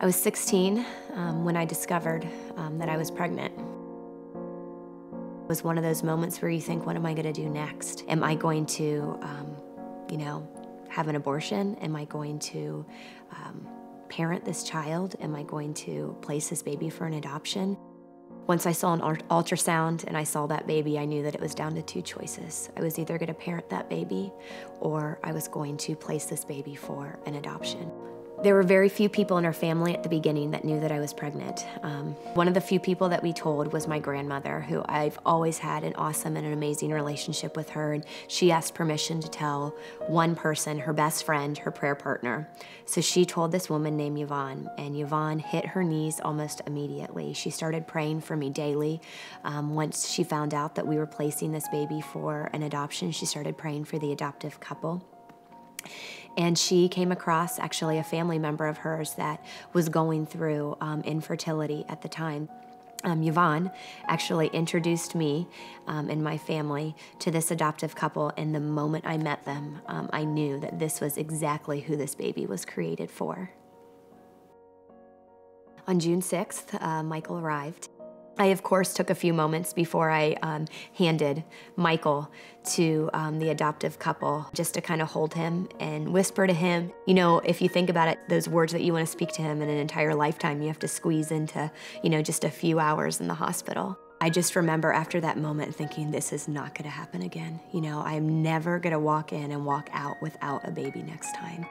I was 16 when I discovered that I was pregnant. It was one of those moments where you think, what am I gonna do next? Am I going to, have an abortion? Am I going to parent this child? Am I going to place this baby for an adoption? Once I saw an ultrasound and I saw that baby, I knew that it was down to two choices. I was either gonna parent that baby or I was going to place this baby for an adoption. There were very few people in our family at the beginning that knew that I was pregnant. One of the few people that we told was my grandmother, who I've always had an awesome and an amazing relationship with her, and she asked permission to tell one person, her best friend, her prayer partner. So she told this woman named Yvonne, and Yvonne hit her knees almost immediately. She started praying for me daily. Once she found out that we were placing this baby for an adoption, she started praying for the adoptive couple. And she came across actually a family member of hers that was going through infertility at the time. Yvonne actually introduced me and my family to this adoptive couple, and the moment I met them, I knew that this was exactly who this baby was created for. On June 6th, Michael arrived. I, of course, took a few moments before I handed Michael to the adoptive couple just to kind of hold him and whisper to him. You know, if you think about it, those words that you want to speak to him in an entire lifetime, you have to squeeze into, just a few hours in the hospital. I just remember after that moment thinking, this is not going to happen again. I'm never going to walk in and walk out without a baby next time.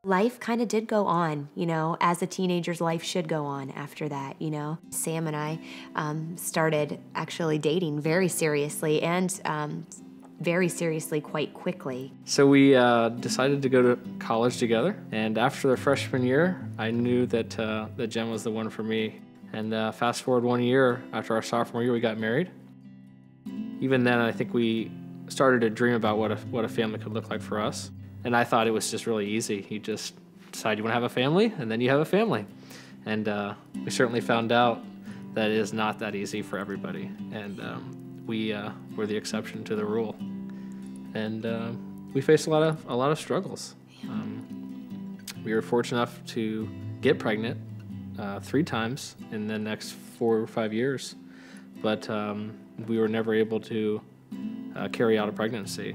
Life kind of did go on, as a teenager's life should go on after that, Sam and I started actually dating very seriously and very seriously quite quickly. So we decided to go to college together, and after the freshman year, I knew that Jen was the one for me. And fast forward 1 year, after our sophomore year, we got married. Even then, I think we started to dream about what a family could look like for us. And I thought it was just really easy. You just decide you want to have a family, and then you have a family. And we certainly found out that it is not that easy for everybody. And we were the exception to the rule. And we faced a lot of struggles. We were fortunate enough to get pregnant 3 times in the next 4 or 5 years, but we were never able to carry out a pregnancy.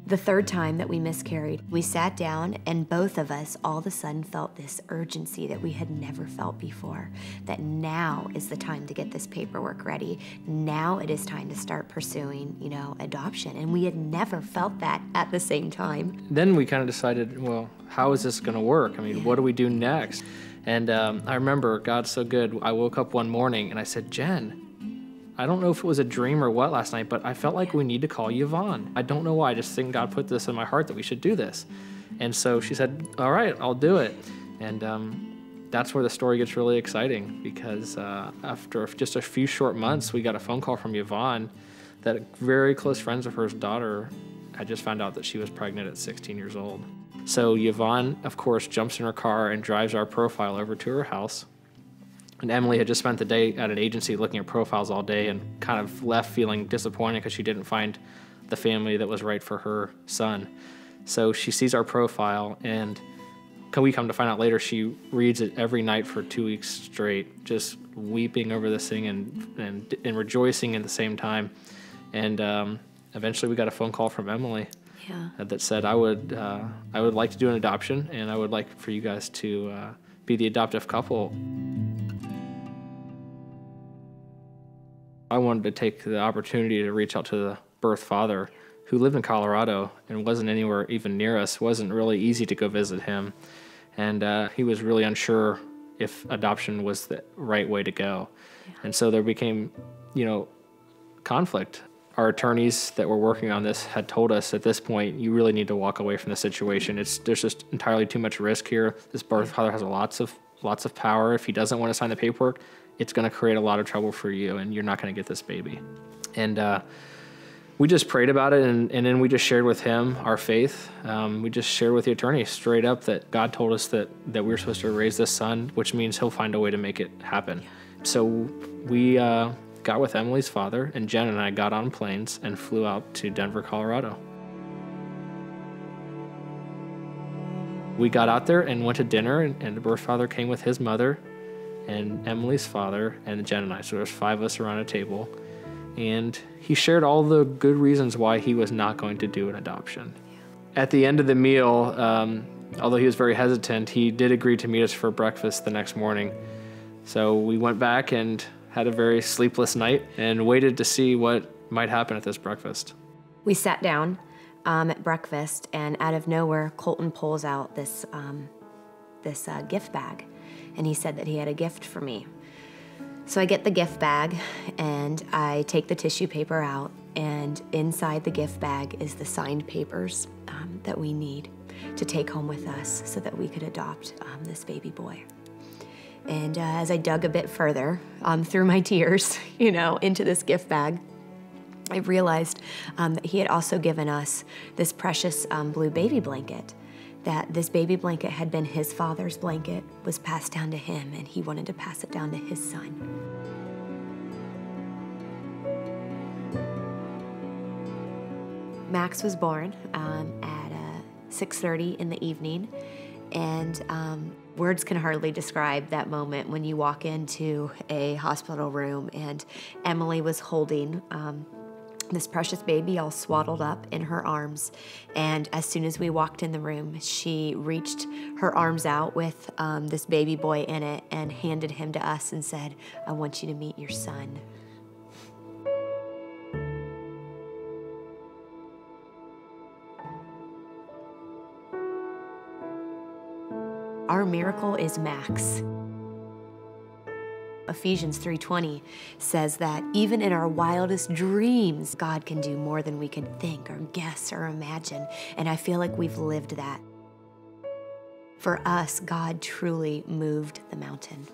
The third time that we miscarried, we sat down and both of us all of a sudden felt this urgency that we had never felt before, that now is the time to get this paperwork ready. Now it is time to start pursuing, adoption. And we had never felt that at the same time. Then we kind of decided, well, how is this gonna work? I mean, what do we do next? And I remember, God's so good, I woke up one morning and I said, Jen, I don't know if it was a dream or what last night, but I felt like we need to call Yvonne. I don't know why, I just think God put this in my heart that we should do this. And so she said, all right, I'll do it. And that's where the story gets really exciting, because after just a few short months, we got a phone call from Yvonne that very close friends of hers daughter had just found out that she was pregnant at 16 years old. So Yvonne, of course, jumps in her car and drives our profile over to her house. And Emily had just spent the day at an agency looking at profiles all day and kind of left feeling disappointed because she didn't find the family that was right for her son. So she sees our profile, and we come to find out later she reads it every night for 2 weeks straight, just weeping over this thing and rejoicing at the same time. And eventually we got a phone call from Emily that said, I would like to do an adoption, and I would like for you guys to be the adoptive couple. I wanted to take the opportunity to reach out to the birth father, who lived in Colorado and wasn't anywhere even near us. It wasn't really easy to go visit him. And he was really unsure if adoption was the right way to go. Yeah. And so there became, conflict. Our attorneys that were working on this had told us at this point, you really need to walk away from the situation. There's just entirely too much risk here. This birth father has lots of power. If he doesn't want to sign the paperwork, it's going to create a lot of trouble for you, and you're not going to get this baby. And we just prayed about it, and then we just shared with him our faith. We just shared with the attorney straight up that God told us that we were supposed to raise this son, which means he'll find a way to make it happen. So we got with Emily's father, and Jen and I got on planes and flew out to Denver, Colorado. we got out there and went to dinner, and the birth father came with his mother and Emily's father and Jen and I. So there's 5 of us around a table. And he shared all the good reasons why he was not going to do an adoption. At the end of the meal, although he was very hesitant, he did agree to meet us for breakfast the next morning. So we went back and had a very sleepless night and waited to see what might happen at this breakfast. We sat down at breakfast, and out of nowhere, Colton pulls out this gift bag, and he said that he had a gift for me. So I get the gift bag, and I take the tissue paper out, and inside the gift bag is the signed papers that we need to take home with us so that we could adopt this baby boy. And as I dug a bit further through my tears, into this gift bag, I realized that he had also given us this precious blue baby blanket, that this baby blanket had been his father's blanket, was passed down to him, and he wanted to pass it down to his son. Max was born at 6:30 in the evening, and words can hardly describe that moment when you walk into a hospital room and Emily was holding this precious baby all swaddled up in her arms. And as soon as we walked in the room, she reached her arms out with this baby boy in it and handed him to us and said, "I want you to meet your son." Our miracle is Max. Ephesians 3:20 says that even in our wildest dreams, God can do more than we can think or guess or imagine. And I feel like we've lived that. For us, God truly moved the mountain.